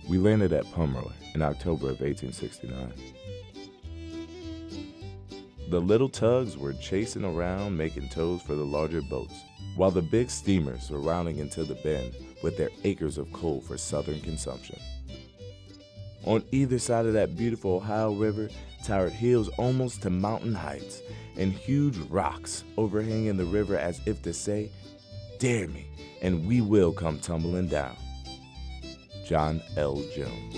We landed at Pomeroy in October of 1869. The little tugs were chasing around making tows for the larger boats, while the big steamers were rounding into the bend with their acres of coal for southern consumption. On either side of that beautiful Ohio River towered hills almost to mountain heights and huge rocks overhanging the river as if to say, "Dare me, and we will come tumbling down." John L. Jones.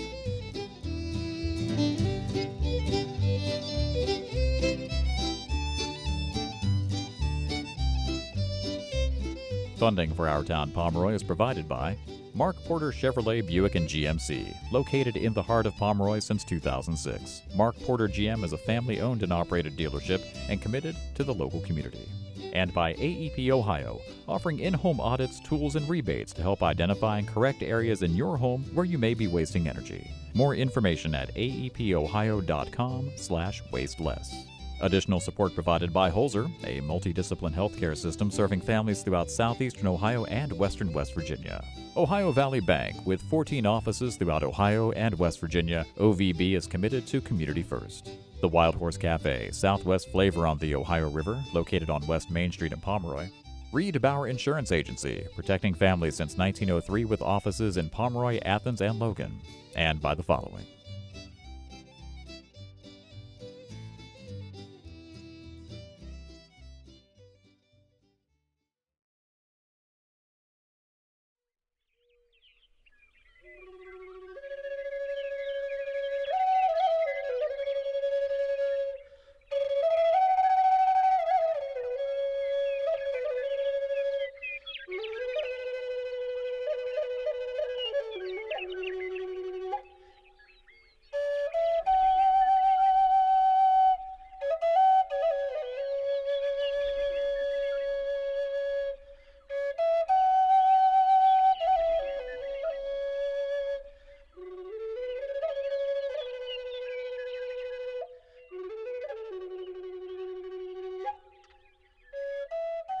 Funding for Our Town Pomeroy is provided by Mark Porter Chevrolet Buick and GMC, located in the heart of Pomeroy since 2006. Mark Porter GM is a family-owned and operated dealership and committed to the local community. And by AEP Ohio, offering in-home audits, tools, and rebates to help identify and correct areas in your home where you may be wasting energy. More information at aepohio.com/wasteless. Additional support provided by Holzer, a multidiscipline healthcare system serving families throughout southeastern Ohio and western West Virginia. Ohio Valley Bank, with 14 offices throughout Ohio and West Virginia, OVB is committed to community first. The Wild Horse Cafe, Southwest Flavor on the Ohio River, located on West Main Street in Pomeroy. Reed Bauer Insurance Agency, protecting families since 1903 with offices in Pomeroy, Athens, and Logan. And by the following.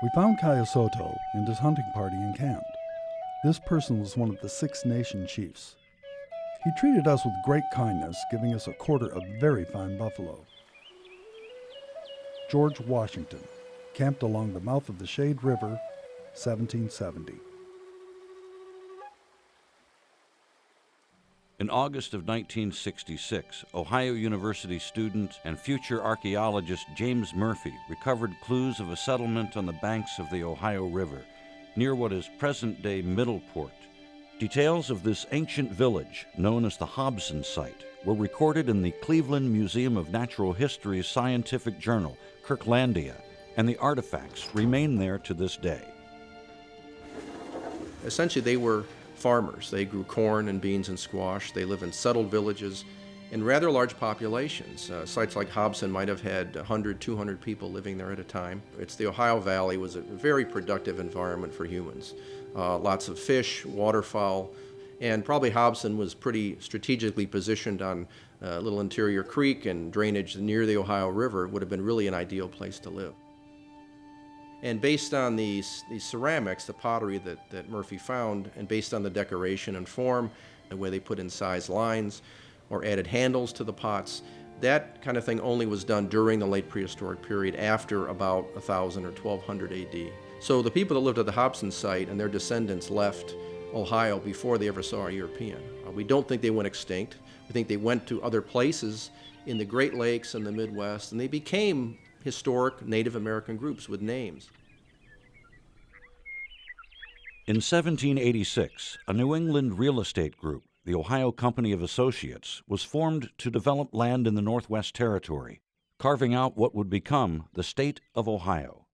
We found Cayo Soto and his hunting party encamped. This person was one of the Six Nation chiefs. He treated us with great kindness, giving us a quarter of very fine buffalo. George Washington, camped along the mouth of the Shade River, 1770. In August of 1966, Ohio University student and future archaeologist James Murphy recovered clues of a settlement on the banks of the Ohio River, near what is present-day Middleport. Details of this ancient village, known as the Hobson Site, were recorded in the Cleveland Museum of Natural History's scientific journal, Kirklandia, and the artifacts remain there to this day. Essentially, they were farmers. They grew corn and beans and squash. They live in settled villages in rather large populations. Sites like Hobson might have had 100, 200 people living there at a time. The Ohio Valley was a very productive environment for humans. Lots of fish, waterfowl, and probably Hobson was pretty strategically positioned on a little interior creek, and drainage near the Ohio River would have been really an ideal place to live. And based on these ceramics, the pottery that Murphy found, and based on the decoration and form, the way they put incised lines or added handles to the pots, that kind of thing only was done during the late prehistoric period after about 1000 or 1200 AD. So the people that lived at the Hobson site and their descendants left Ohio before they ever saw a European. We don't think they went extinct. We think they went to other places in the Great Lakes and the Midwest, and they became historic Native American groups with names. In 1786, a New England real estate group, the Ohio Company of Associates, was formed to develop land in the Northwest Territory, carving out what would become the state of Ohio.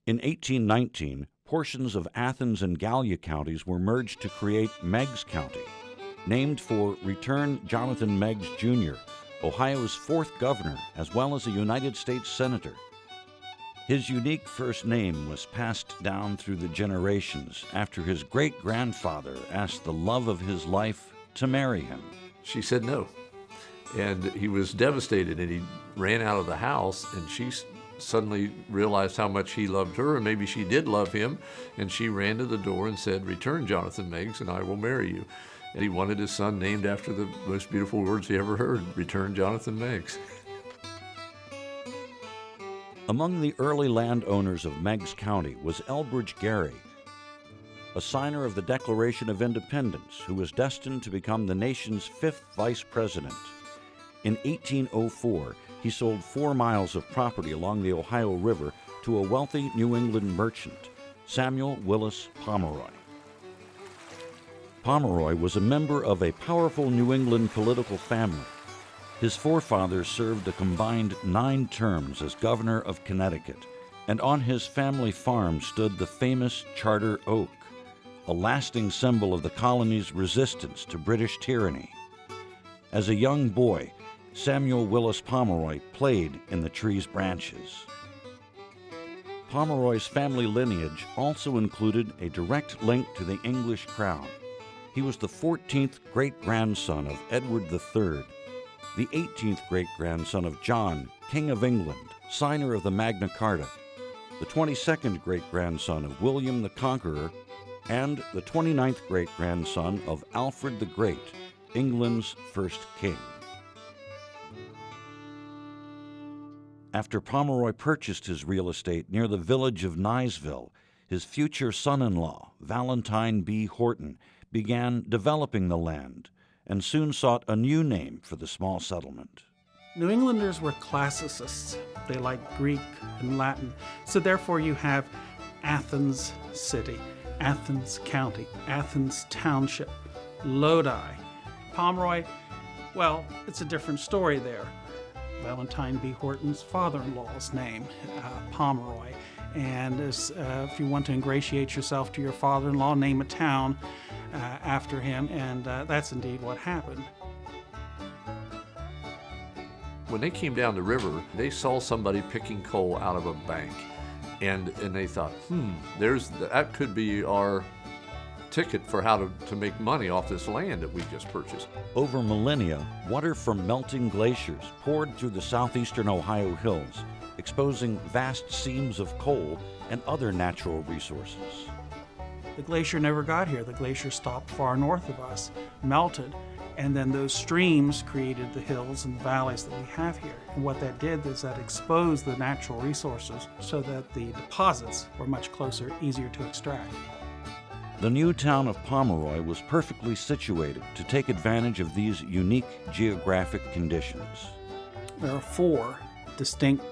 In 1819, portions of Athens and Gallia counties were merged to create Meigs County, named for Return Jonathan Meigs, Jr., Ohio's fourth governor, as well as a United States senator. His unique first name was passed down through the generations after his great-grandfather asked the love of his life to marry him. She said no, and he was devastated, and he ran out of the house, and she suddenly realized how much he loved her, and maybe she did love him, and she ran to the door and said, "Return, Jonathan Meigs, and I will marry you." And he wanted his son named after the most beautiful words he ever heard, "Return, Jonathan Meigs." Among the early landowners of Meigs County was Elbridge Gerry, a signer of the Declaration of Independence who was destined to become the nation's 5th vice president. In 1804, he sold 4 miles of property along the Ohio River to a wealthy New England merchant, Samuel Willis Pomeroy. Pomeroy was a member of a powerful New England political family. His forefathers served a combined 9 terms as governor of Connecticut, and on his family farm stood the famous Charter Oak, a lasting symbol of the colony's resistance to British tyranny. As a young boy, Samuel Willis Pomeroy played in the tree's branches. Pomeroy's family lineage also included a direct link to the English crown. He was the 14th great-grandson of Edward III, the 18th great-grandson of John, King of England, signer of the Magna Carta, the 22nd great-grandson of William the Conqueror, and the 29th great-grandson of Alfred the Great, England's first king. After Pomeroy purchased his real estate near the village of Niceville, his future son-in-law, Valentine B. Horton, began developing the land and soon sought a new name for the small settlement. New Englanders were classicists. They liked Greek and Latin. So therefore you have Athens City, Athens County, Athens Township, Lodi. Pomeroy, well, it's a different story there. Valentine B. Horton's father-in-law's name, Pomeroy. And if you want to ingratiate yourself to your father-in-law, name a town after him, and that's indeed what happened. When they came down the river, they saw somebody picking coal out of a bank, and they thought, that could be our ticket for how to make money off this land that we just purchased. Over millennia, water from melting glaciers poured through the southeastern Ohio hills, exposing vast seams of coal and other natural resources. The glacier never got here. The glacier stopped far north of us, melted, and then those streams created the hills and valleys that we have here. And what that did is that exposed the natural resources so that the deposits were much closer, easier to extract. The new town of Pomeroy was perfectly situated to take advantage of these unique geographic conditions. There are 4 distinct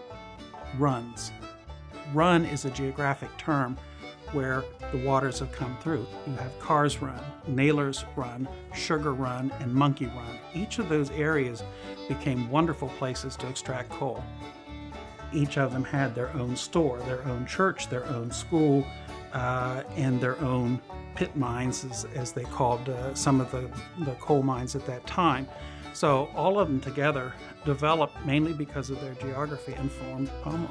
runs. Run is a geographic term where the waters have come through. You have Carr's Run, Naylor's Run, Sugar Run, and Monkey Run. Each of those areas became wonderful places to extract coal. Each of them had their own store, their own church, their own school, and their own pit mines, as they called some of the coal mines at that time. So all of them together developed mainly because of their geography and formed Pomeroy.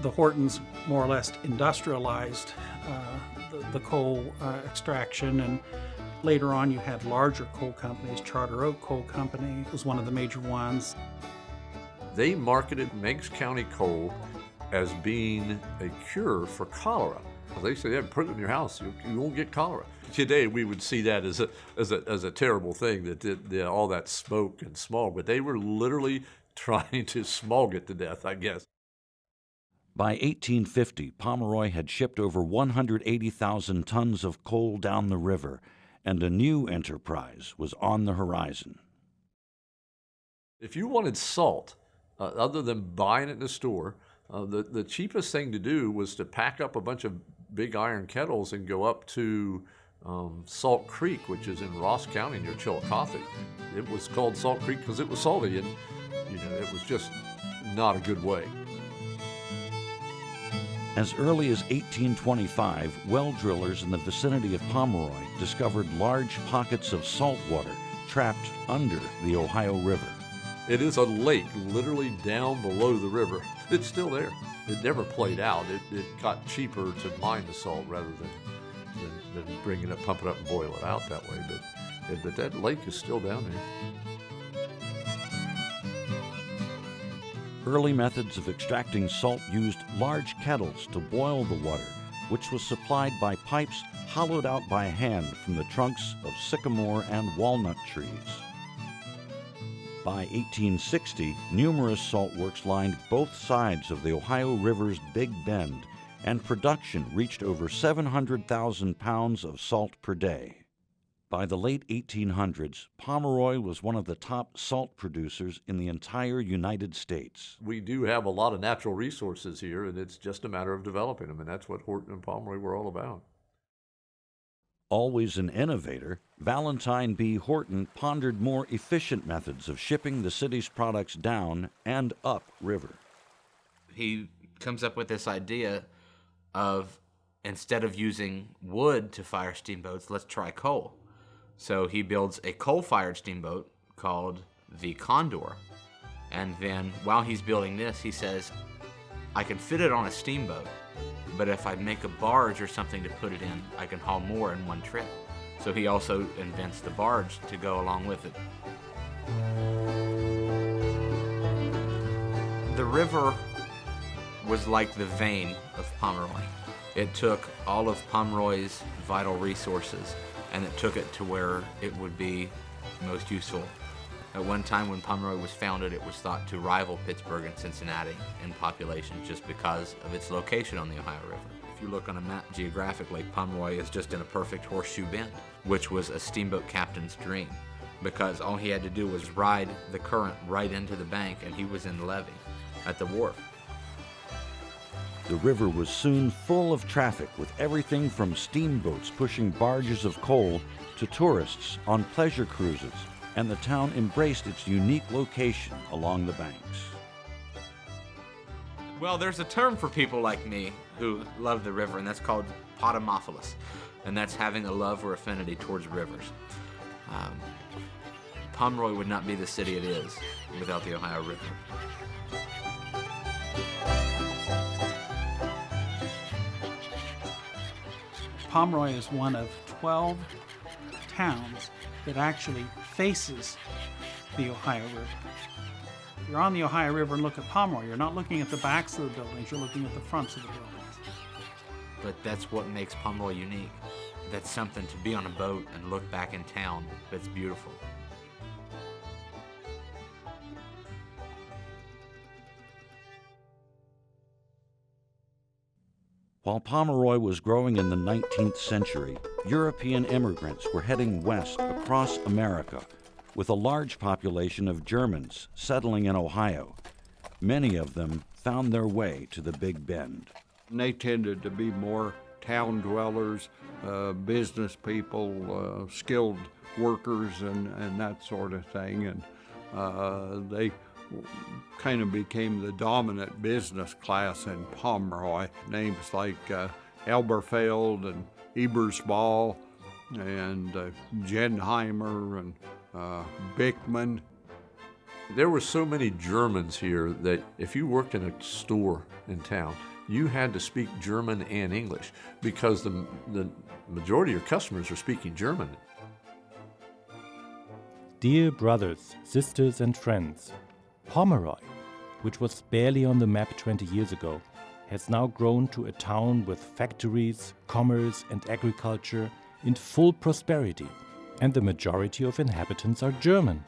The Hortons more or less industrialized the coal extraction, and later on you had larger coal companies. Charter Oak Coal Company was one of the major ones. They marketed Meigs County coal as being a cure for cholera. They said, "Yeah, put it in your house, you won't get cholera." Today we would see that as a terrible thing, that all that smoke and smog, but they were literally trying to smog it to death, I guess. By 1850, Pomeroy had shipped over 180,000 tons of coal down the river, and a new enterprise was on the horizon. If you wanted salt, other than buying it in the store, the cheapest thing to do was to pack up a bunch of big iron kettles and go up to Salt Creek, which is in Ross County near Chillicothe. It was called Salt Creek because it was salty, and it was just not a good way. As early as 1825, well drillers in the vicinity of Pomeroy discovered large pockets of salt water trapped under the Ohio River. It is a lake literally down below the river. It's still there. It never played out. It got cheaper to mine the salt rather than bring it up, pump it up, and boil it out that way. But that lake is still down there. Early methods of extracting salt used large kettles to boil the water, which was supplied by pipes hollowed out by hand from the trunks of sycamore and walnut trees. By 1860, numerous salt works lined both sides of the Ohio River's Big Bend, and production reached over 700,000 pounds of salt per day. By the late 1800s, Pomeroy was one of the top salt producers in the entire United States. We do have a lot of natural resources here, and it's just a matter of developing them, and that's what Horton and Pomeroy were all about. Always an innovator, Valentine B. Horton pondered more efficient methods of shipping the city's products down and up river. He comes up with this idea of, instead of using wood to fire steamboats, let's try coal. So he builds a coal-fired steamboat called the Condor. And then while he's building this, he says, I can fit it on a steamboat, but if I make a barge or something to put it in, I can haul more in one trip. So he also invents the barge to go along with it. The river was like the vein of Pomeroy. It took all of Pomeroy's vital resources and it took it to where it would be most useful. At one time when Pomeroy was founded, it was thought to rival Pittsburgh and Cincinnati in population just because of its location on the Ohio River. If you look on a map geographically, Pomeroy is just in a perfect horseshoe bend, which was a steamboat captain's dream, because all he had to do was ride the current right into the bank and he was in the levee at the wharf. The river was soon full of traffic, with everything from steamboats pushing barges of coal to tourists on pleasure cruises, and the town embraced its unique location along the banks. Well, there's a term for people like me who love the river, and that's called potamophilus, and that's having a love or affinity towards rivers. Pomeroy would not be the city it is without the Ohio River. Pomeroy is one of 12 towns that actually faces the Ohio River. If you're on the Ohio River and look at Pomeroy, you're not looking at the backs of the buildings, you're looking at the fronts of the buildings. But that's what makes Pomeroy unique. That's something to be on a boat and look back in town that's beautiful. While Pomeroy was growing in the 19th century, European immigrants were heading west across America, with a large population of Germans settling in Ohio. Many of them found their way to the Big Bend. And they tended to be more town dwellers, business people, skilled workers, and that sort of thing. And they kind of became the dominant business class in Pomeroy. Names like Elberfeld and Ebersball and Genheimer and Bickman. There were so many Germans here that if you worked in a store in town, you had to speak German and English because the majority of your customers are speaking German. Dear brothers, sisters, and friends, Pomeroy, which was barely on the map 20 years ago, has now grown to a town with factories, commerce, and agriculture in full prosperity, and the majority of inhabitants are German.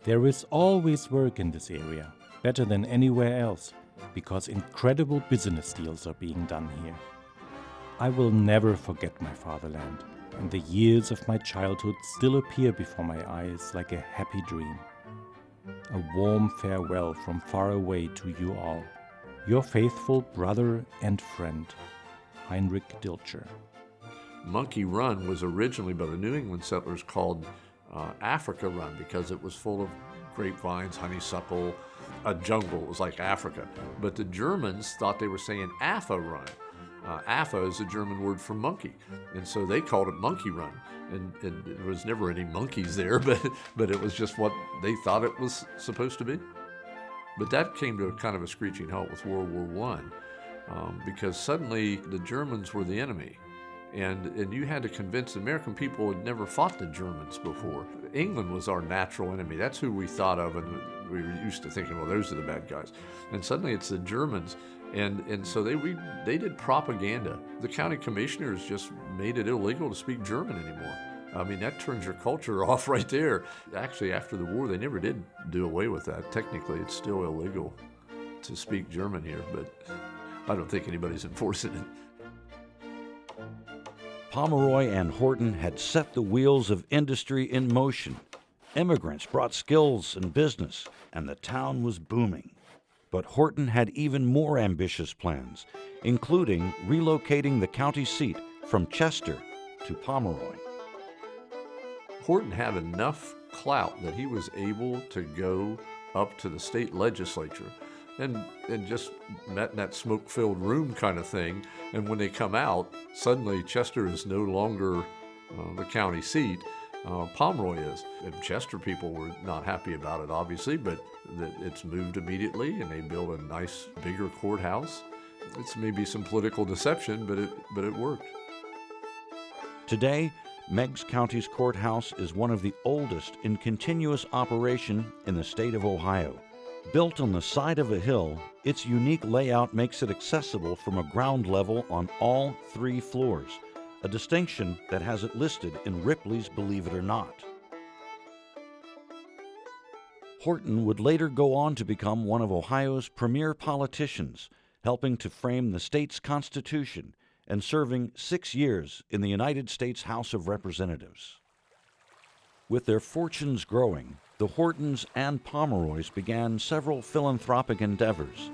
There is always work in this area, better than anywhere else, because incredible business deals are being done here. I will never forget my fatherland, and the years of my childhood still appear before my eyes like a happy dream. A warm farewell from far away to you all. Your faithful brother and friend, Heinrich Dilcher. Monkey Run was originally by the New England settlers called Africa Run because it was full of grapevines, honeysuckle, a jungle. It was like Africa. But the Germans thought they were saying Affa Run. Affa is a German word for monkey, and so they called it Monkey Run. And there was never any monkeys there, but it was just what they thought it was supposed to be. But that came to a kind of a screeching halt with World War I, because suddenly the Germans were the enemy, And you had to convince the American people had never fought the Germans before. England was our natural enemy. That's who we thought of, and we were used to thinking, well, those are the bad guys. And suddenly it's the Germans. And so they did propaganda. The county commissioners just made it illegal to speak German anymore. I mean, that turns your culture off right there. Actually, after the war, they never did do away with that. Technically, it's still illegal to speak German here, but I don't think anybody's enforcing it. Pomeroy and Horton had set the wheels of industry in motion. Immigrants brought skills and business, and the town was booming. But Horton had even more ambitious plans, including relocating the county seat from Chester to Pomeroy. Horton had enough clout that he was able to go up to the state legislature and just met in that smoke-filled room kind of thing. And when they come out, suddenly Chester is no longer the county seat. Pomeroy is. And Chester people were not happy about it, obviously, but it's moved immediately, and they built a nice, bigger courthouse. It's maybe some political deception, but it worked. Today, Meigs County's courthouse is one of the oldest in continuous operation in the state of Ohio. Built on the side of a hill, its unique layout makes it accessible from a ground level on all 3 floors, a distinction that has it listed in Ripley's Believe It or Not. Horton would later go on to become one of Ohio's premier politicians, helping to frame the state's constitution and serving 6 years in the United States House of Representatives. With their fortunes growing, the Hortons and Pomeroys began several philanthropic endeavors.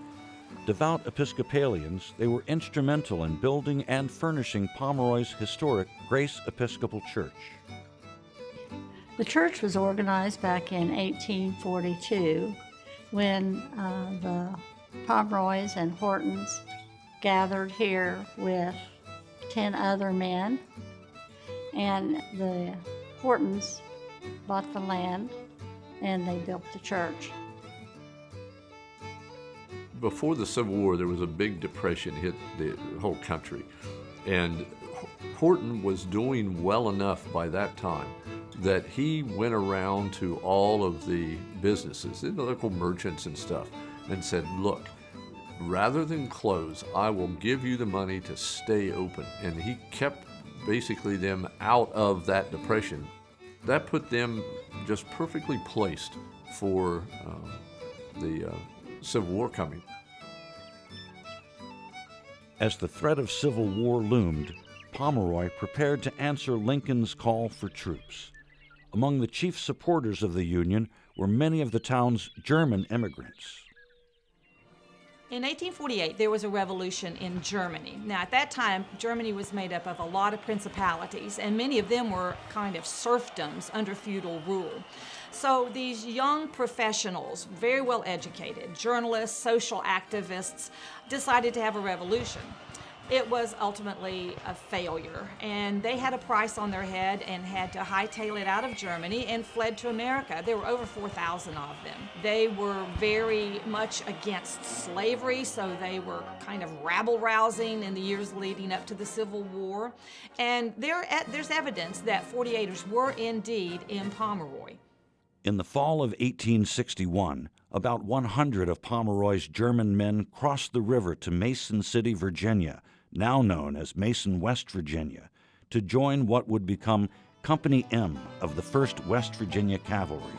Devout Episcopalians, they were instrumental in building and furnishing Pomeroy's historic Grace Episcopal Church. The church was organized back in 1842 when the Pomeroys and Hortons gathered here with 10 other men, and the Hortons bought the land and they built the church. Before the Civil War, there was a big depression hit the whole country, and Horton was doing well enough by that time that he went around to all of the businesses, the local merchants and stuff, and said, look, rather than close, I will give you the money to stay open. And he kept basically them out of that depression. That put them just perfectly placed for the Civil War coming. As the threat of civil war loomed, Pomeroy prepared to answer Lincoln's call for troops. Among the chief supporters of the Union were many of the town's German immigrants. In 1848, there was a revolution in Germany. Now, at that time, Germany was made up of a lot of principalities, and many of them were kind of serfdoms under feudal rule. So these young professionals, very well educated, journalists, social activists, decided to have a revolution. It was ultimately a failure, and they had a price on their head and had to hightail it out of Germany and fled to America. There were over 4,000 of them. They were very much against slavery, so they were kind of rabble-rousing in the years leading up to the Civil War. And there's evidence that 48ers were indeed in Pomeroy. In the fall of 1861, about 100 of Pomeroy's German men crossed the river to Mason City, Virginia, now known as Mason, West Virginia, to join what would become Company M of the 1st West Virginia Cavalry.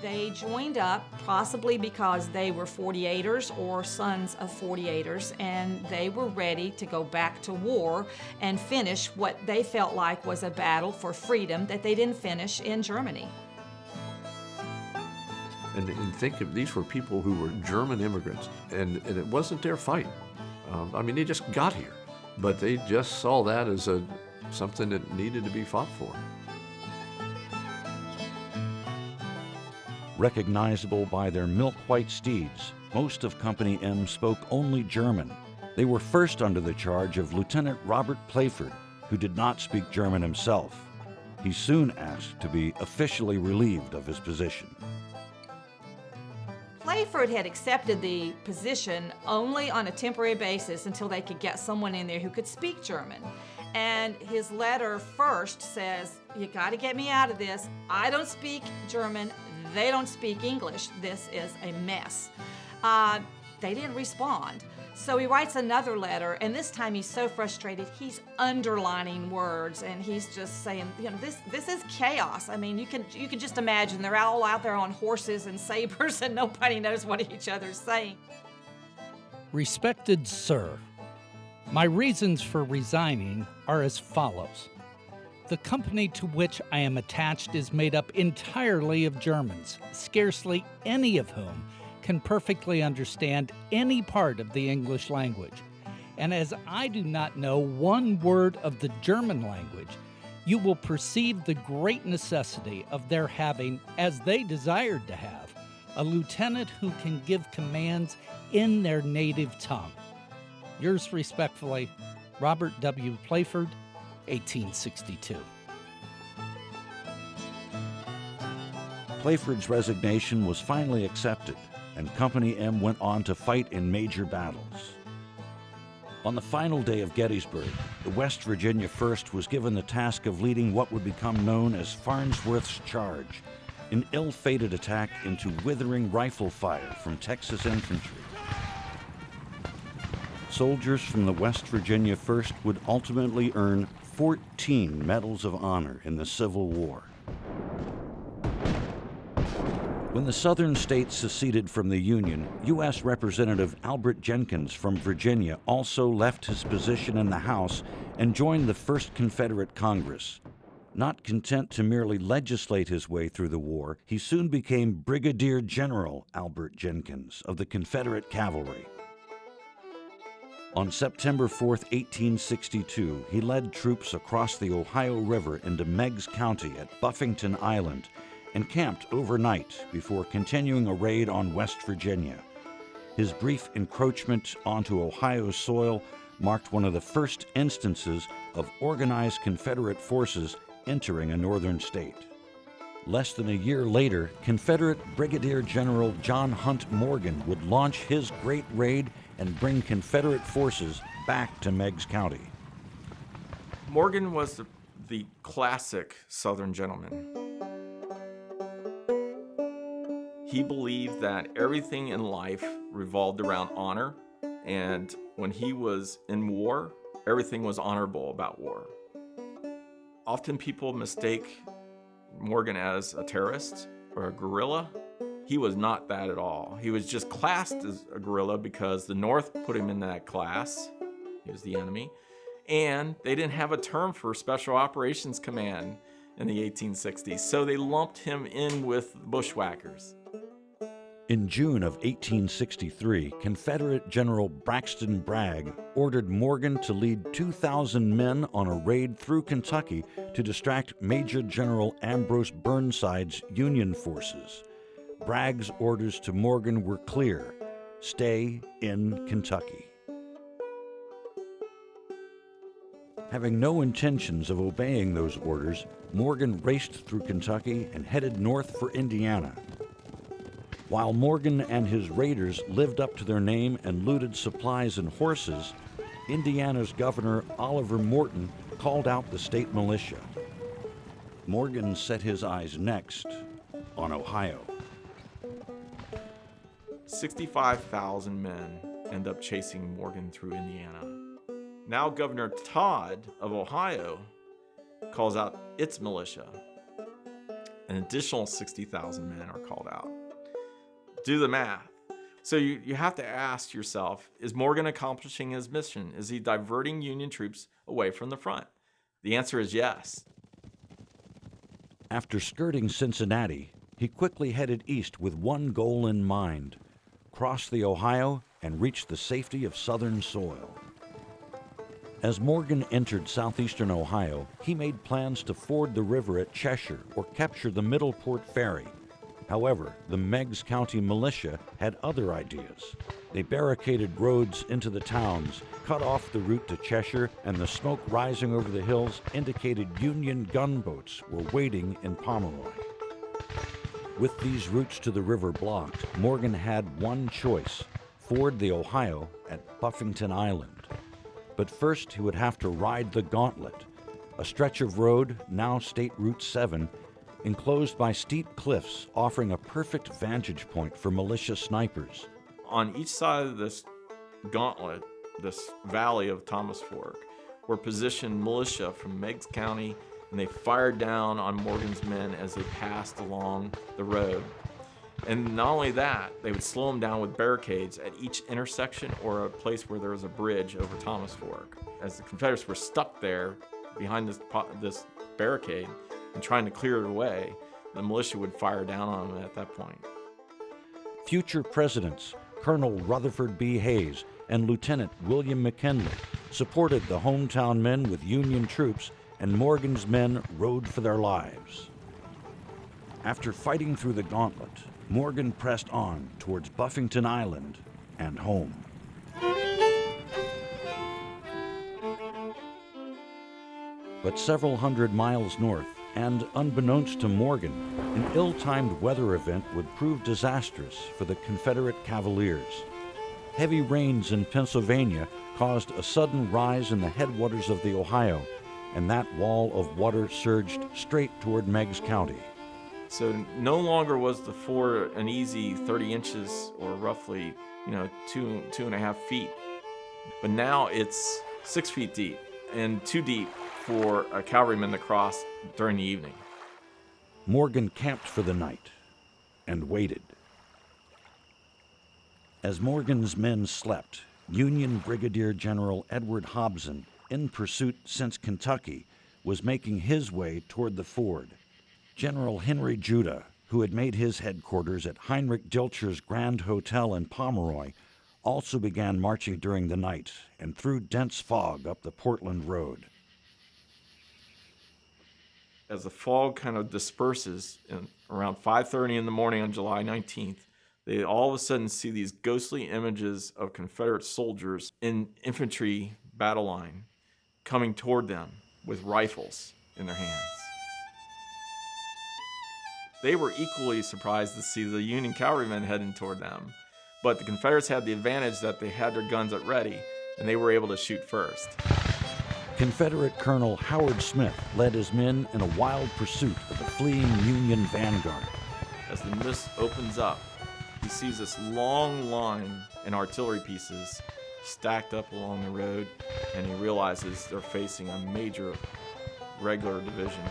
They joined up possibly because they were 48ers or sons of 48ers, and they were ready to go back to war and finish what they felt like was a battle for freedom that they didn't finish in Germany. And think of, these were people who were German immigrants, and it wasn't their fight. I mean, they just got here, but they just saw that as something that needed to be fought for. Recognizable by their milk-white steeds, most of Company M spoke only German. They were first under the charge of Lieutenant Robert Playford, who did not speak German himself. He soon asked to be officially relieved of his position. Playford had accepted the position only on a temporary basis until they could get someone in there who could speak German. And his letter first says, you got to get me out of this. I don't speak German. They don't speak English. This is a mess. They didn't respond. So he writes another letter, and this time he's so frustrated, he's underlining words, and he's just saying, this is chaos. I mean, you can just imagine they're all out there on horses and sabers, and nobody knows what each other's saying. Respected Sir, my reasons for resigning are as follows. The company to which I am attached is made up entirely of Germans, scarcely any of whom can perfectly understand any part of the English language. And as I do not know one word of the German language, you will perceive the great necessity of their having, as they desired to have, a lieutenant who can give commands in their native tongue. Yours respectfully, Robert W. Playford, 1862. Playford's resignation was finally accepted, and Company M went on to fight in major battles. On the final day of Gettysburg, the West Virginia 1st was given the task of leading what would become known as Farnsworth's Charge, an ill-fated attack into withering rifle fire from Texas infantry. Soldiers from the West Virginia 1st would ultimately earn 14 Medals of Honor in the Civil War. When the Southern states seceded from the Union, U.S. Representative Albert Jenkins from Virginia also left his position in the House and joined the First Confederate Congress. Not content to merely legislate his way through the war, he soon became Brigadier General Albert Jenkins of the Confederate Cavalry. On September 4, 1862, he led troops across the Ohio River into Meigs County at Buffington Island and camped overnight before continuing a raid on West Virginia. His brief encroachment onto Ohio soil marked one of the first instances of organized Confederate forces entering a northern state. Less than a year later, Confederate Brigadier General John Hunt Morgan would launch his great raid and bring Confederate forces back to Meigs County. Morgan was the classic Southern gentleman. He believed that everything in life revolved around honor, and when he was in war, everything was honorable about war. Often people mistake Morgan as a terrorist or a guerrilla. He was not that at all. He was just classed as a guerrilla because the North put him in that class. He was the enemy. And they didn't have a term for Special Operations Command in the 1860s, so they lumped him in with bushwhackers. In June of 1863, Confederate General Braxton Bragg ordered Morgan to lead 2,000 men on a raid through Kentucky to distract Major General Ambrose Burnside's Union forces. Bragg's orders to Morgan were clear: stay in Kentucky. Having no intentions of obeying those orders, Morgan raced through Kentucky and headed north for Indiana. While Morgan and his raiders lived up to their name and looted supplies and horses, Indiana's Governor Oliver Morton called out the state militia. Morgan set his eyes next on Ohio. 65,000 men end up chasing Morgan through Indiana. Now Governor Todd of Ohio calls out its militia. An additional 60,000 men are called out. Do the math. So you have to ask yourself, is Morgan accomplishing his mission? Is he diverting Union troops away from the front? The answer is yes. After skirting Cincinnati, he quickly headed east with one goal in mind: cross the Ohio and reach the safety of southern soil. As Morgan entered southeastern Ohio, he made plans to ford the river at Cheshire or capture the Middleport Ferry. However, the Meigs County militia had other ideas. They barricaded roads into the towns, cut off the route to Cheshire, and the smoke rising over the hills indicated Union gunboats were waiting in Pomeroy. With these routes to the river blocked, Morgan had one choice: ford the Ohio at Buffington Island. But first, he would have to ride the gauntlet, a stretch of road, now State Route 7, enclosed by steep cliffs, offering a perfect vantage point for militia snipers. On each side of this gauntlet, this valley of Thomas Fork, were positioned militia from Meigs County, and they fired down on Morgan's men as they passed along the road. And not only that, they would slow them down with barricades at each intersection or a place where there was a bridge over Thomas Fork. As the Confederates were stuck there behind this barricade and trying to clear it away, the militia would fire down on them at that point. Future presidents, Colonel Rutherford B. Hayes and Lieutenant William McKinley, supported the hometown men with Union troops, and Morgan's men rode for their lives. After fighting through the gauntlet, Morgan pressed on towards Buffington Island and home. But several hundred miles north, and unbeknownst to Morgan, an ill-timed weather event would prove disastrous for the Confederate Cavaliers. Heavy rains in Pennsylvania caused a sudden rise in the headwaters of the Ohio, and that wall of water surged straight toward Meigs County. So no longer was the ford an easy 30 inches or roughly, 2.5 feet. But now it's 6 feet deep and too deep for a cavalryman to cross during the evening. Morgan camped for the night and waited. As Morgan's men slept, Union Brigadier General Edward Hobson, in pursuit since Kentucky, was making his way toward the ford. General Henry Judah, who had made his headquarters at Heinrich Dilcher's Grand Hotel in Pomeroy, also began marching during the night and through dense fog up the Portland Road. As the fog kind of disperses around 5:30 in the morning on July 19th, they all of a sudden see these ghostly images of Confederate soldiers in infantry battle line coming toward them with rifles in their hands. They were equally surprised to see the Union cavalrymen heading toward them, but the Confederates had the advantage that they had their guns at ready, and they were able to shoot first. Confederate Colonel Howard Smith led his men in a wild pursuit of the fleeing Union vanguard. As the mist opens up, he sees this long line in artillery pieces stacked up along the road, and he realizes they're facing a major regular division.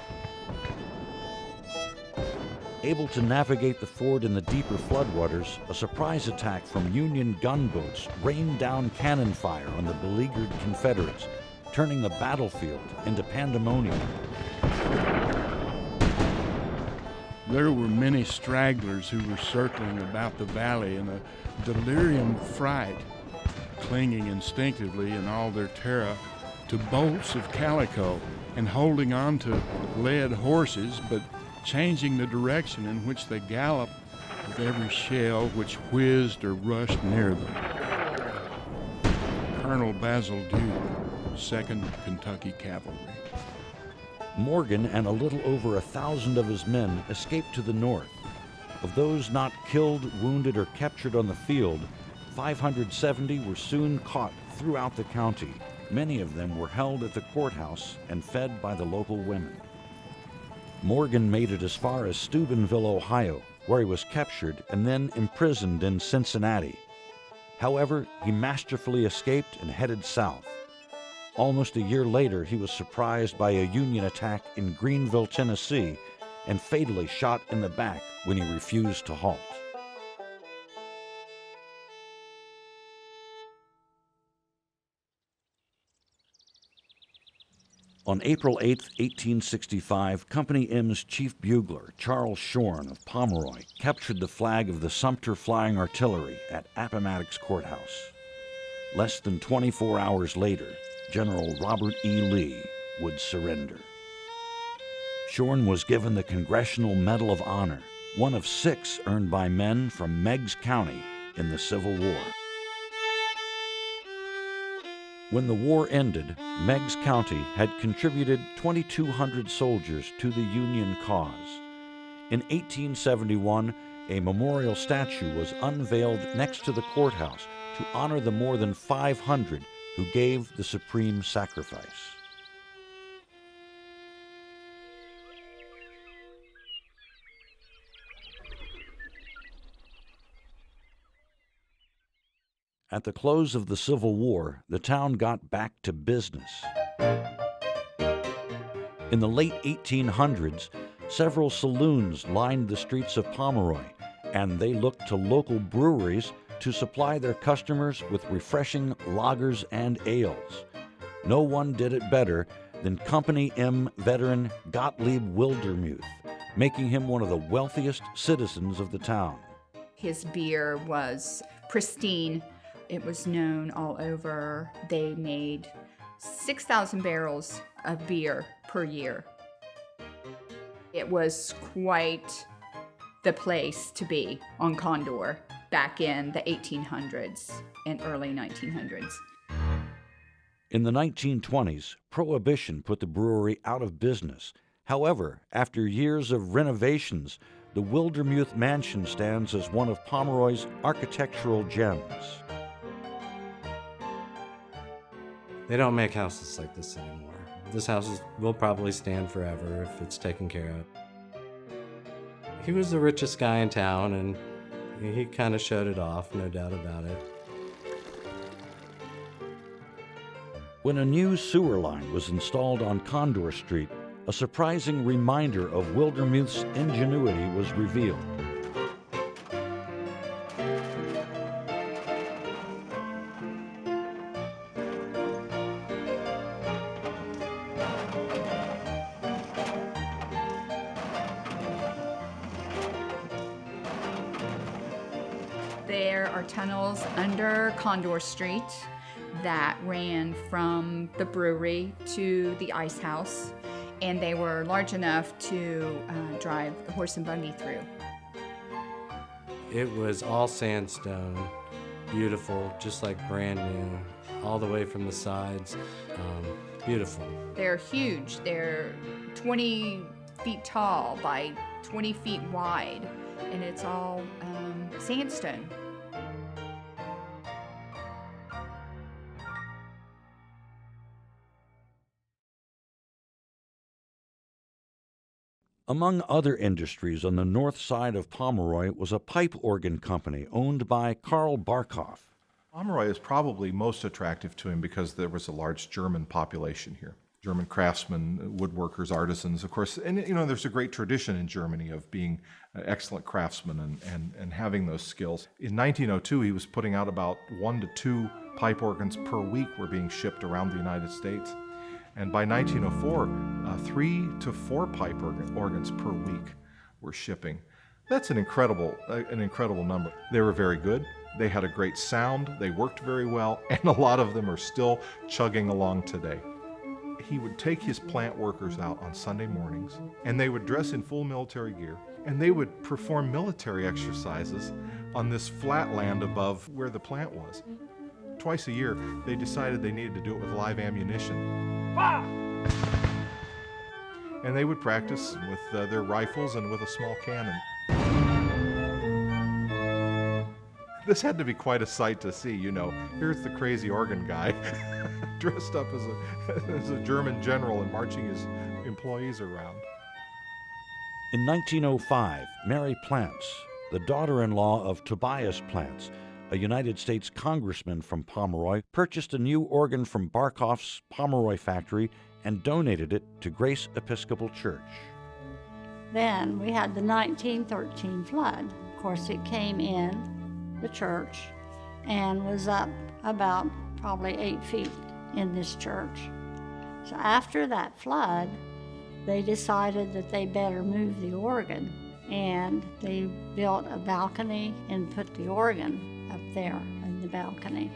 Able to navigate the ford in the deeper floodwaters, a surprise attack from Union gunboats rained down cannon fire on the beleaguered Confederates, turning the battlefield into pandemonium. There were many stragglers who were circling about the valley in a delirium of fright, clinging instinctively in all their terror to bolts of calico and holding on to led horses, but changing the direction in which they galloped with every shell which whizzed or rushed near them. Colonel Basil Duke, 2nd Kentucky Cavalry. Morgan and a little over 1,000 of his men escaped to the north. Of those not killed, wounded, or captured on the field, 570 were soon caught throughout the county. Many of them were held at the courthouse and fed by the local women. Morgan made it as far as Steubenville, Ohio, where he was captured and then imprisoned in Cincinnati. However, he masterfully escaped and headed south. Almost a year later, he was surprised by a Union attack in Greenville, Tennessee, and fatally shot in the back when he refused to halt. On April 8, 1865, Company M's chief bugler, Charles Shorn of Pomeroy, captured the flag of the Sumter Flying Artillery at Appomattox Courthouse. Less than 24 hours later, General Robert E. Lee would surrender. Shorn was given the Congressional Medal of Honor, one of 6 earned by men from Meigs County in the Civil War. When the war ended, Meigs County had contributed 2,200 soldiers to the Union cause. In 1871, a memorial statue was unveiled next to the courthouse to honor the more than 500 who gave the supreme sacrifice. At the close of the Civil War, the town got back to business. In the late 1800s, several saloons lined the streets of Pomeroy, and they looked to local breweries to supply their customers with refreshing lagers and ales. No one did it better than Company M veteran Gottlieb Wildermuth, making him one of the wealthiest citizens of the town. His beer was pristine. It was known all over. They made 6,000 barrels of beer per year. It was quite the place to be on Condor back in the 1800s and early 1900s. In the 1920s, Prohibition put the brewery out of business. However, after years of renovations, the Wildermuth Mansion stands as one of Pomeroy's architectural gems. They don't make houses like this anymore. This house will probably stand forever if it's taken care of. He was the richest guy in town, and he kind of showed it off, no doubt about it. When a new sewer line was installed on Condor Street, a surprising reminder of Wildermuth's ingenuity was revealed. There are tunnels under Condor Street that ran from the brewery to the ice house, and they were large enough to drive the horse and buggy through. It was all sandstone, beautiful, just like brand new, all the way from the sides, beautiful. They're huge. They're 20 feet tall by 20 feet wide, and it's all sandstone. Among other industries on the north side of Pomeroy was a pipe organ company owned by Karl Barkhoff. Pomeroy is probably most attractive to him because there was a large German population here. German craftsmen, woodworkers, artisans, of course. And there's a great tradition in Germany of being excellent craftsmen and having those skills. In 1902, he was putting out about 1 to 2 pipe organs per week were being shipped around the United States. And by 1904, 3 to 4 pipe organs per week were shipping. That's an incredible number. They were very good. They had a great sound. They worked very well, and a lot of them are still chugging along today. He would take his plant workers out on Sunday mornings, and they would dress in full military gear, and they would perform military exercises on this flat land above where the plant was. Twice a year, they decided they needed to do it with live ammunition. And they would practice with their rifles and with a small cannon. This had to be quite a sight to see, Here's the crazy organ guy dressed up as a German general and marching his employees around. In 1905, Mary Plants, the daughter-in-law of Tobias Plants, a United States congressman from Pomeroy, purchased a new organ from Barkhoff's Pomeroy factory and donated it to Grace Episcopal Church. Then we had the 1913 flood. Of course, it came in the church and was up about probably 8 feet in this church. So after that flood, they decided that they better move the organ, and they built a balcony and put the organ up there in the balcony.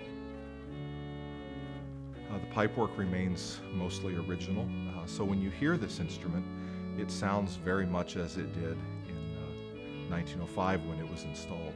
The pipework remains mostly original, so when you hear this instrument, it sounds very much as it did in 1905 when it was installed.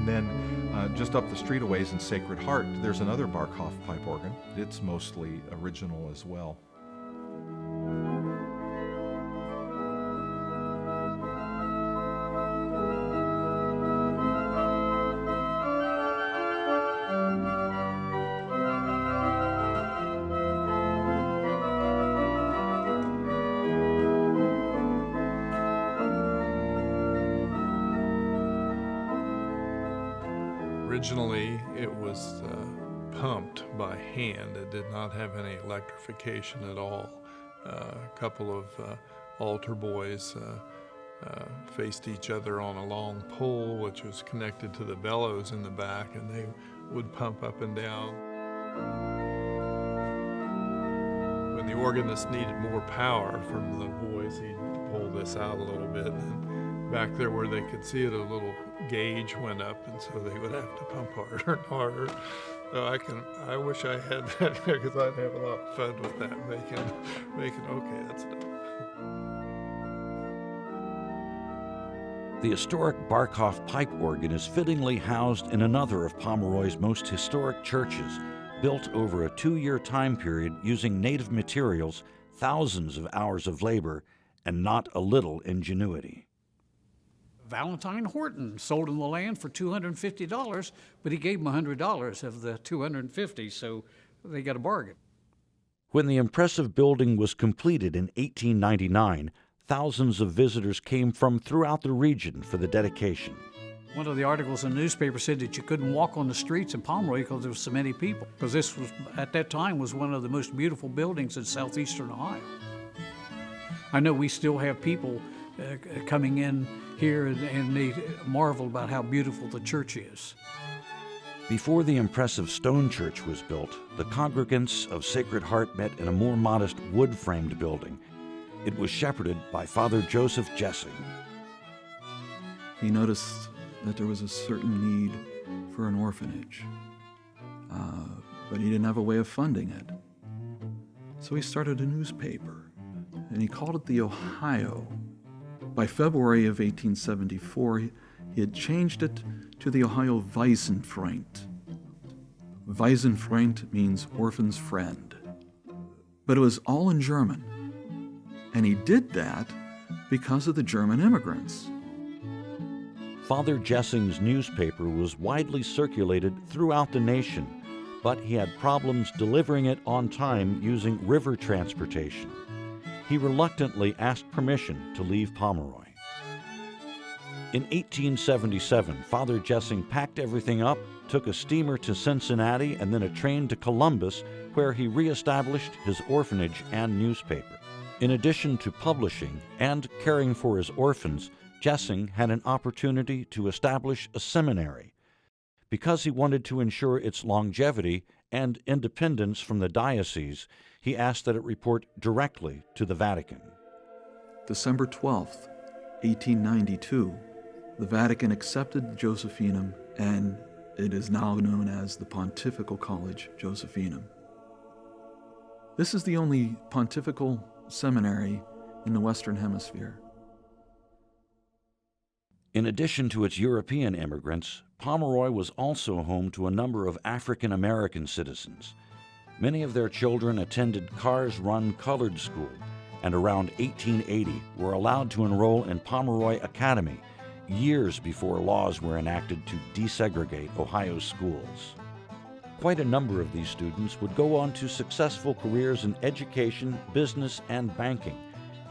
And then just up the street a ways in Sacred Heart, there's another Barkhoff pipe organ. It's mostly original as well. Originally, it was pumped by hand. It did not have any electrification at all. A couple of altar boys faced each other on a long pole, which was connected to the bellows in the back, and they would pump up and down. When the organist needed more power from the boys, he'd pull this out a little bit, and back there where they could see it, a little gauge went up, and so they would have to pump harder and harder. So I wish I had that, because I'd have a lot of fun with that, making okay, that's done. The historic Barkhoff pipe organ is fittingly housed in another of Pomeroy's most historic churches, built over a 2-year time period using native materials, thousands of hours of labor, and not a little ingenuity. Valentine Horton sold him the land for $250, but he gave him $100 of the $250, so they got a bargain. When the impressive building was completed in 1899, thousands of visitors came from throughout the region for the dedication. One of the articles in the newspaper said that you couldn't walk on the streets in Pomeroy because there was so many people, because this was, at that time, was one of the most beautiful buildings in southeastern Ohio. I know we still have people coming in here, and they marvel about how beautiful the church is. Before the impressive stone church was built, the congregants of Sacred Heart met in a more modest wood-framed building. It was shepherded by Father Joseph Jessing. He noticed that there was a certain need for an orphanage, but he didn't have a way of funding it. So he started a newspaper, and he called it the Ohio. By February of 1874, he had changed it to the Ohio Waisenfreund. Waisenfreund means orphan's friend. But it was all in German. And he did that because of the German immigrants. Father Jessing's newspaper was widely circulated throughout the nation, but he had problems delivering it on time using river transportation. He reluctantly asked permission to leave Pomeroy. In 1877, Father Jessing packed everything up, took a steamer to Cincinnati, and then a train to Columbus, where he reestablished his orphanage and newspaper. In addition to publishing and caring for his orphans, Jessing had an opportunity to establish a seminary. Because he wanted to ensure its longevity and independence from the diocese, he asked that it report directly to the Vatican. December 12th, 1892, the Vatican accepted the Josephinum, and it is now known as the Pontifical College Josephinum. This is the only pontifical seminary in the Western Hemisphere. In addition to its European immigrants, Pomeroy was also home to a number of African American citizens. Many of their children attended Cars-run colored school, and around 1880 were allowed to enroll in Pomeroy Academy, years before laws were enacted to desegregate Ohio's schools. Quite a number of these students would go on to successful careers in education, business, and banking,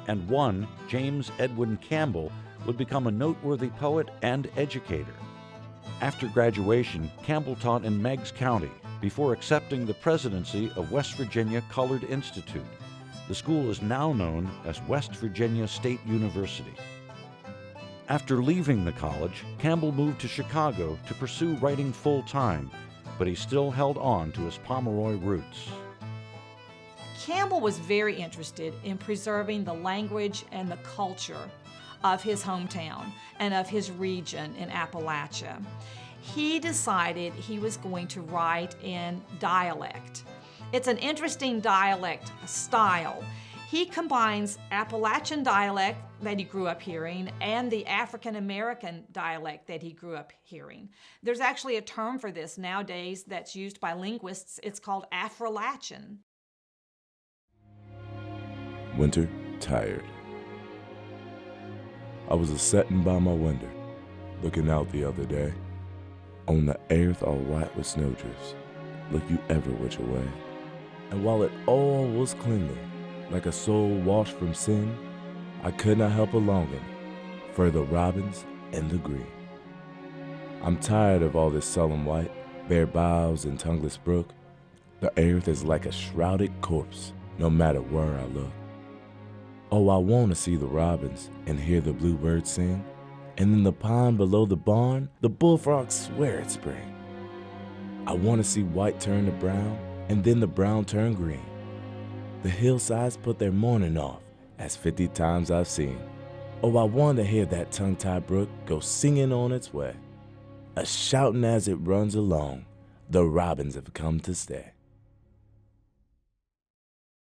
and one, James Edwin Campbell, would become a noteworthy poet and educator. After graduation, Campbell taught in Meigs County before accepting the presidency of West Virginia Colored Institute. The school is now known as West Virginia State University. After leaving the college, Campbell moved to Chicago to pursue writing full-time, but he still held on to his Pomeroy roots. Campbell was very interested in preserving the language and the culture of his hometown and of his region in Appalachia. He decided he was going to write in dialect. It's an interesting dialect style. He combines Appalachian dialect that he grew up hearing and the African American dialect that he grew up hearing. There's actually a term for this nowadays that's used by linguists. It's called Afro-Latchin. Winter, tired. I was a-settin' by my window, looking out the other day. On the earth all white with snowdrifts, look you every which way. And while it all was cleanly, like a soul washed from sin, I could not help a longing for the robins and the green. I'm tired of all this solemn white, bare boughs and tongueless brook. The earth is like a shrouded corpse, no matter where I look. Oh, I want to see the robins and hear the bluebirds sing, and in the pond below the barn, the bullfrogs swear it's spring. I want to see white turn to brown, and then the brown turn green. The hillsides put their mourning off, as 50 times I've seen. Oh, I want to hear that tongue-tied brook go singing on its way, a-shouting as it runs along, the robins have come to stay.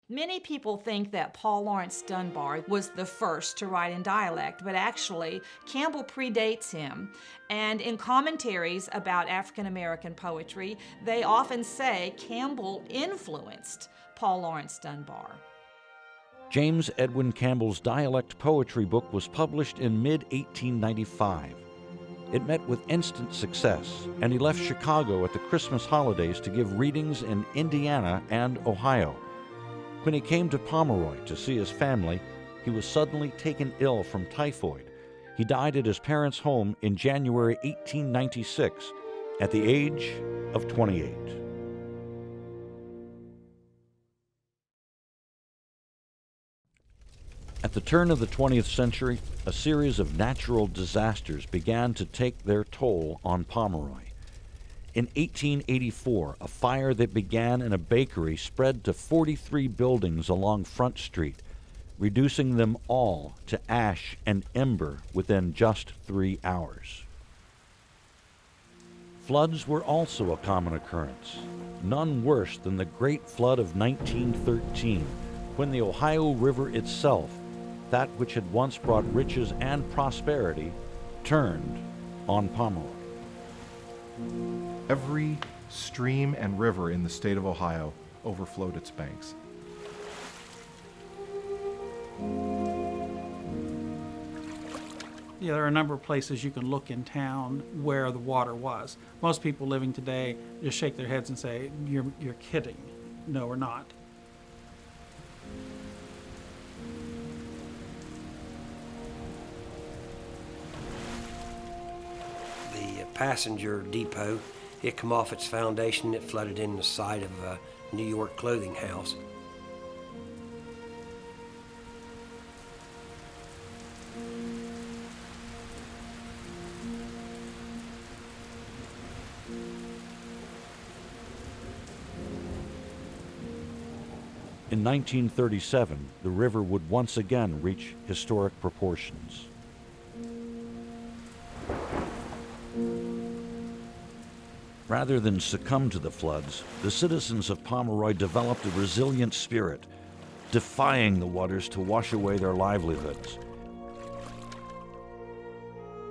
Many people think that Paul Laurence Dunbar was the first to write in dialect, but actually Campbell predates him. And in commentaries about African American poetry, they often say Campbell influenced Paul Laurence Dunbar. James Edwin Campbell's dialect poetry book was published in mid-1895. It met with instant success, and he left Chicago at the Christmas holidays to give readings in Indiana and Ohio. When he came to Pomeroy to see his family, he was suddenly taken ill from typhoid. He died at his parents' home in January 1896 at the age of 28. At the turn of the 20th century, a series of natural disasters began to take their toll on Pomeroy. In 1884, a fire that began in a bakery spread to 43 buildings along Front Street, reducing them all to ash and ember within just 3 hours. Floods were also a common occurrence, none worse than the Great Flood of 1913, when the Ohio River itself, that which had once brought riches and prosperity, turned on Pomeroy. Every stream and river in the state of Ohio overflowed its banks. Yeah, there are a number of places you can look in town where the water was. Most people living today just shake their heads and say, you're kidding. No, we're not. The passenger depot, it come off its foundation, it flooded in the side of a New York clothing house. In 1937, the river would once again reach historic proportions. Rather than succumb to the floods, the citizens of Pomeroy developed a resilient spirit, defying the waters to wash away their livelihoods.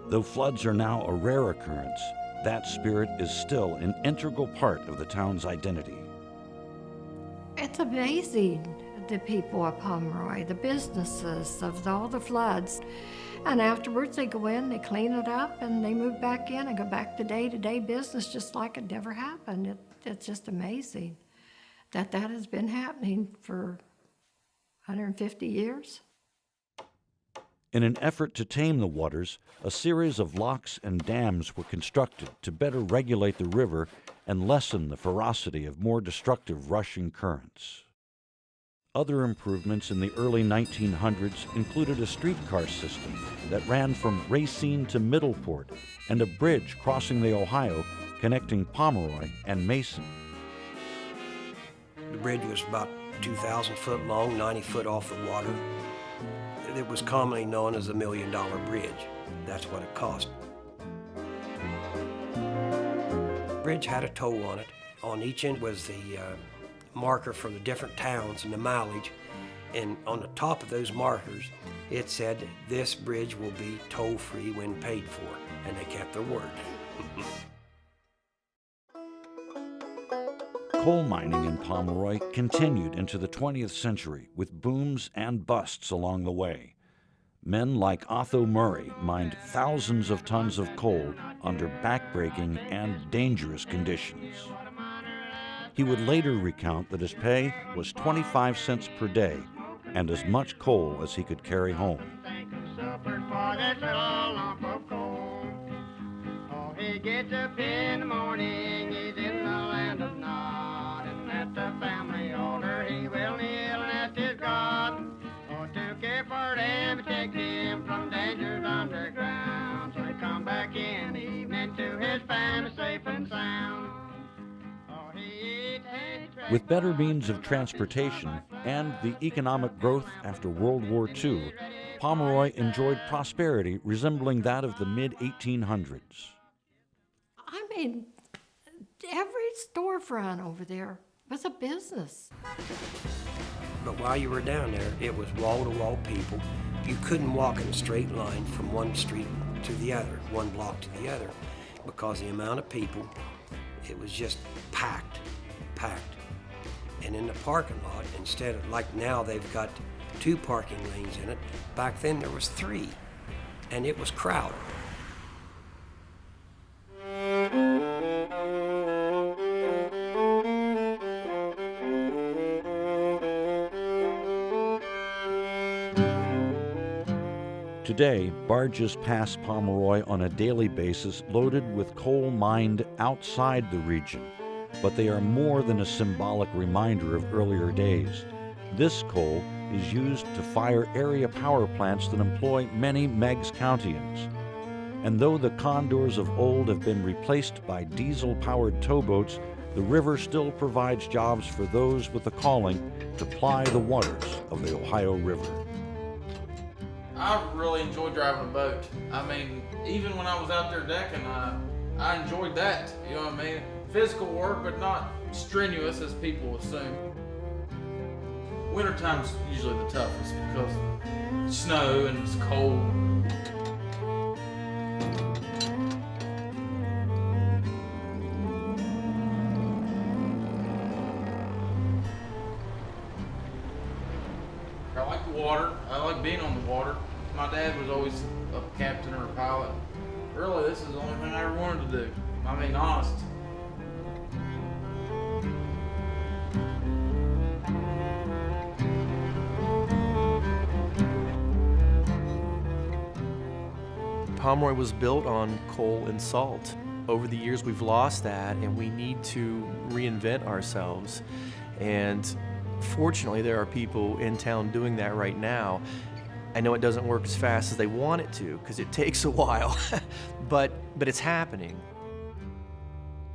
Though floods are now a rare occurrence, that spirit is still an integral part of the town's identity. It's amazing, the people of Pomeroy, the businesses of all the floods. And afterwards they go in, they clean it up, and they move back in and go back to day-to-day business just like it never happened. It's just amazing that has been happening for 150 years. In an effort to tame the waters, a series of locks and dams were constructed to better regulate the river and lessen the ferocity of more destructive rushing currents. Other improvements in the early 1900s included a streetcar system that ran from Racine to Middleport and a bridge crossing the Ohio connecting Pomeroy and Mason. The bridge was about 2,000 foot long, 90 foot off the water. It was commonly known as the $1 Million Bridge. That's what it cost. The bridge had a toll on it. On each end was the marker for the different towns and the mileage. And on the top of those markers, it said, "This bridge will be toll-free when paid for," and they kept their word. Coal mining in Pomeroy continued into the 20th century with booms and busts along the way. Men like Otho Murray mined thousands of tons of coal under backbreaking and dangerous conditions. He would later recount that his pay was 25 cents per day and as much coal as he could carry home. He gets up in the morning, he's in the land of Nod, and at the family altar he will kneel and ask his God to care for him, protect him from dangers underground, so he come back in the evening to his family safe and sound. With better means of transportation and the economic growth after World War II, Pomeroy enjoyed prosperity resembling that of the mid-1800s. I mean, every storefront over there was a business. But while you were down there, it was wall-to-wall people. You couldn't walk in a straight line from one street to the other, one block to the other, because the amount of people, it was just packed. And in the parking lot, instead of, like now they've got 2 parking lanes in it, back then there was 3, and it was crowded. Today, barges pass Pomeroy on a daily basis loaded with coal mined outside the region, but they are more than a symbolic reminder of earlier days. This coal is used to fire area power plants that employ many Meigs Countyans. And though the condors of old have been replaced by diesel-powered towboats, the river still provides jobs for those with a calling to ply the waters of the Ohio River. I really enjoyed driving a boat. I mean, even when I was out there decking, I enjoyed that, you know what I mean? Physical work, but not strenuous as people assume. Wintertime's usually the toughest because it's snow and it's cold. I like the water. I like being on the water. My dad was always a captain or a pilot. Really, this is the only thing I ever wanted to do. I mean, honest. Pomeroy was built on coal and salt. Over the years, we've lost that, and we need to reinvent ourselves. And fortunately, there are people in town doing that right now. I know it doesn't work as fast as they want it to, because it takes a while, but it's happening.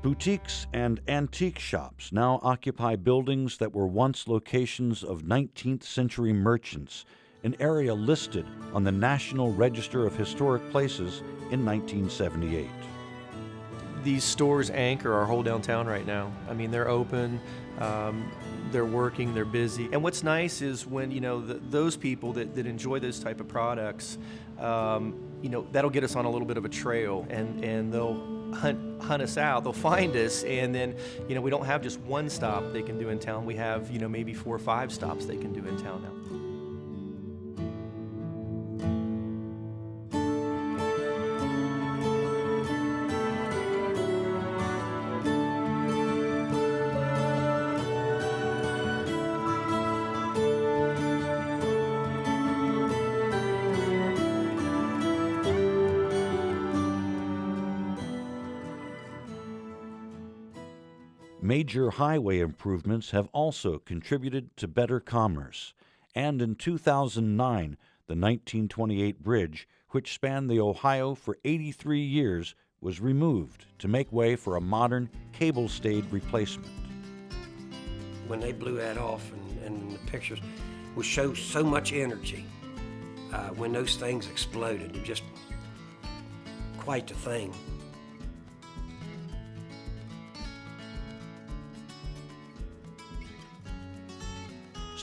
Boutiques and antique shops now occupy buildings that were once locations of 19th century merchants, an area listed on the National Register of Historic Places in 1978. These stores anchor our whole downtown right now. I mean, they're open, they're working, they're busy. And what's nice is when, you know, those people that enjoy those type of products, you know, that'll get us on a little bit of a trail, and they'll hunt us out. They'll find us, and then, you know, we don't have just one stop they can do in town. We have, you know, maybe 4 or 5 stops they can do in town now. Major highway improvements have also contributed to better commerce, and in 2009, the 1928 bridge, which spanned the Ohio for 83 years, was removed to make way for a modern cable-stayed replacement. When they blew that off, and the pictures would show so much energy when those things exploded. It was just quite the thing.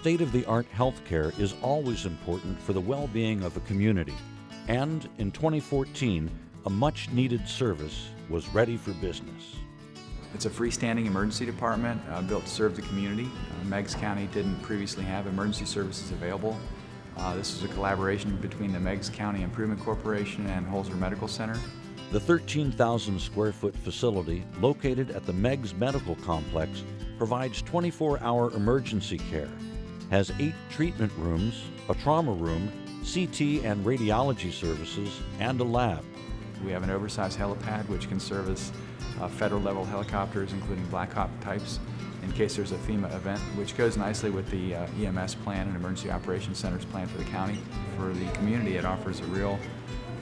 State-of-the-art healthcare is always important for the well-being of a community. And in 2014, a much-needed service was ready for business. It's a freestanding emergency department built to serve the community. Meigs County didn't previously have emergency services available. This is a collaboration between the Meigs County Improvement Corporation and Holzer Medical Center. The 13,000 square foot facility located at the Meigs Medical Complex provides 24-hour emergency care, has 8 treatment rooms, a trauma room, CT and radiology services, and a lab. We have an oversized helipad which can service federal level helicopters, including Black Hawk types, in case there's a FEMA event, which goes nicely with the EMS plan and Emergency Operations Centers plan for the county. For the community, it offers a real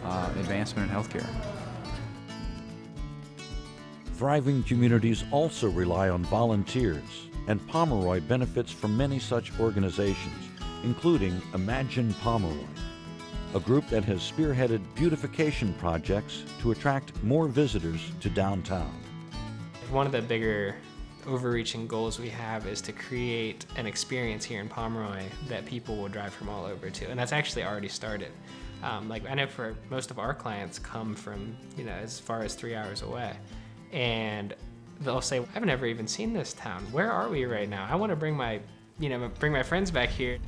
advancement in healthcare. Thriving communities also rely on volunteers, and Pomeroy benefits from many such organizations, including Imagine Pomeroy, a group that has spearheaded beautification projects to attract more visitors to downtown. One of the bigger overreaching goals we have is to create an experience here in Pomeroy that people will drive from all over to, and that's actually already started. Like I know for most of our clients come from, as far as 3 hours away, and they'll say, I've never even seen this town. Where are we right now? I want to bring my friends back here.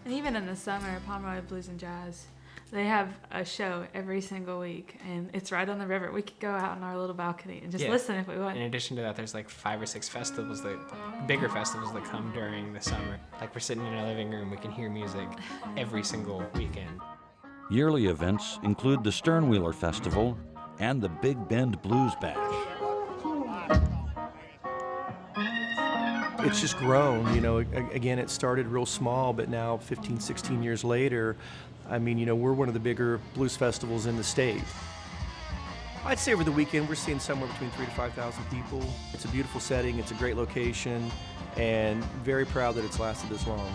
And even in the summer, Pomeroy Blues and Jazz, they have a show every single week, and it's right on the river. We could go out on our little balcony and just listen if we want. In addition to that, there's like 5 or 6 festivals, bigger festivals that come during the summer. Like we're sitting in our living room, we can hear music every single weekend. Yearly events include the Sternwheeler Festival and the Big Bend Blues Bash. It's just grown, again, it started real small, but now 15, 16 years later, we're one of the bigger blues festivals in the state. I'd say over the weekend, we're seeing somewhere between 3,000 to 5,000 people. It's a beautiful setting, it's a great location, and very proud that it's lasted this long.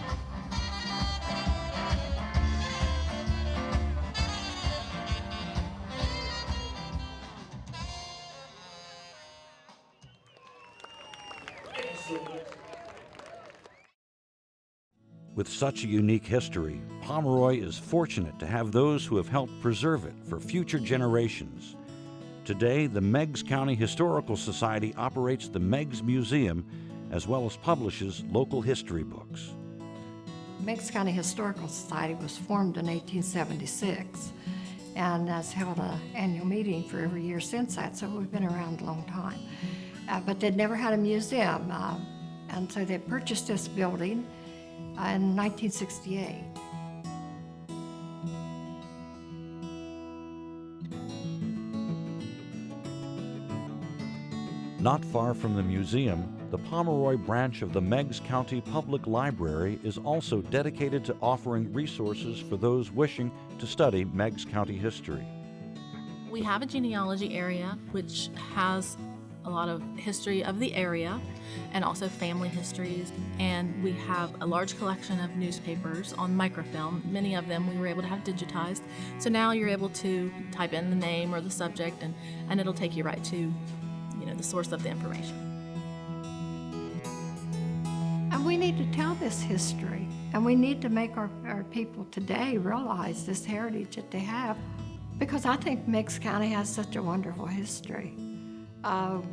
With such a unique history, Pomeroy is fortunate to have those who have helped preserve it for future generations. Today, the Meigs County Historical Society operates the Meigs Museum as well as publishes local history books. Meigs County Historical Society was formed in 1876 and has held an annual meeting for every year since that, so we've been around a long time. But they'd never had a museum, and so they purchased this building in 1968. Not far from the museum, the Pomeroy branch of the Meigs County Public Library is also dedicated to offering resources for those wishing to study Meigs County history. We have a genealogy area which has a lot of history of the area and also family histories, and we have a large collection of newspapers on microfilm. Many of them we were able to have digitized, so now you're able to type in the name or the subject and it'll take you right to the source of the information. And we need to tell this history, and we need to make our people today realize this heritage that they have, because I think Meigs County has such a wonderful history.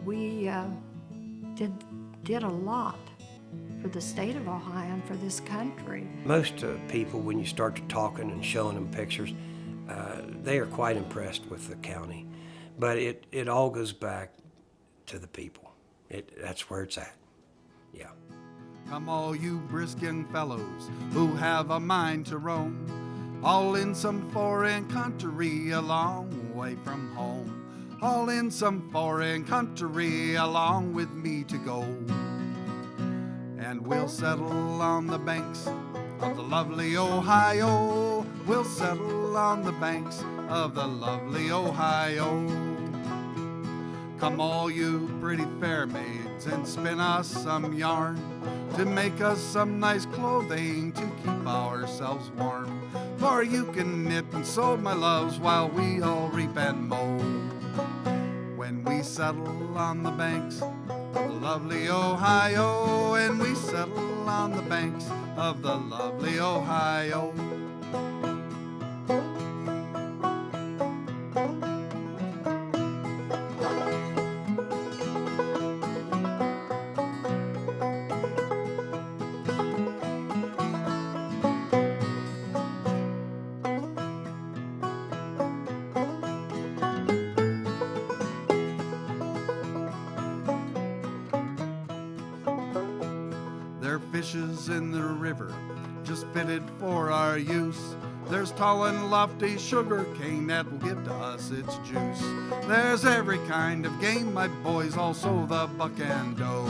We did a lot for the state of Ohio and for this country. Most people, when you start to talking and showing them pictures, they are quite impressed with the county. But it all goes back to the people. That's where it's at. Yeah. Come all you briskin fellows who have a mind to roam, all in some foreign country a long way from home, all in some foreign country along with me to go. And we'll settle on the banks of the lovely Ohio, we'll settle on the banks of the lovely Ohio. Come all you pretty fair maids and spin us some yarn to make us some nice clothing to keep ourselves warm. For you can knit and sew, my loves, while we all reap and mow. when we settle on the banks of the lovely Ohio, and we settle on the banks of the lovely Ohio. There are fishes in the river, just fitted for our use. There's tall and lofty sugar cane that will give to us its juice. There's every kind of game, my boys, also the buck and doe.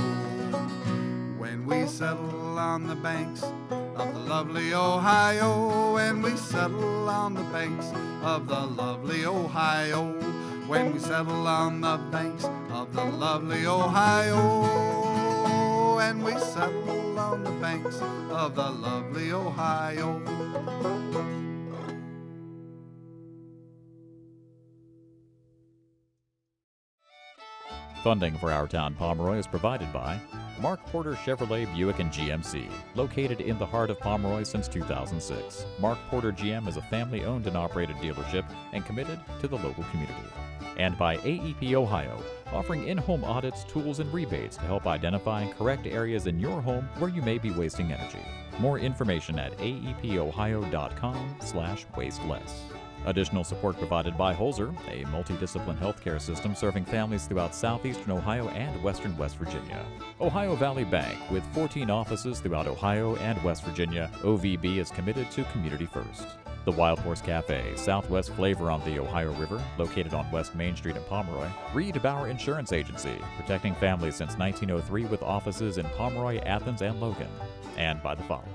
When we settle on the banks of the lovely Ohio, when we settle on the banks of the lovely Ohio, when we settle on the banks of the lovely Ohio, and we settle on the banks of the lovely Ohio. Funding for Our Town Pomeroy is provided by Mark Porter Chevrolet Buick and GMC, located in the heart of Pomeroy since 2006. Mark Porter GM is a family-owned and operated dealership and committed to the local community. And by AEP Ohio, offering in-home audits, tools, and rebates to help identify and correct areas in your home where you may be wasting energy. More information at aepohio.com/wasteless. Additional support provided by Holzer, a multidiscipline healthcare system serving families throughout southeastern Ohio and western West Virginia. Ohio Valley Bank, with 14 offices throughout Ohio and West Virginia, OVB is committed to community first. The Wild Horse Cafe, Southwest Flavor on the Ohio River, located on West Main Street in Pomeroy. Reed Bauer Insurance Agency, protecting families since 1903 with offices in Pomeroy, Athens, and Logan. And by the following.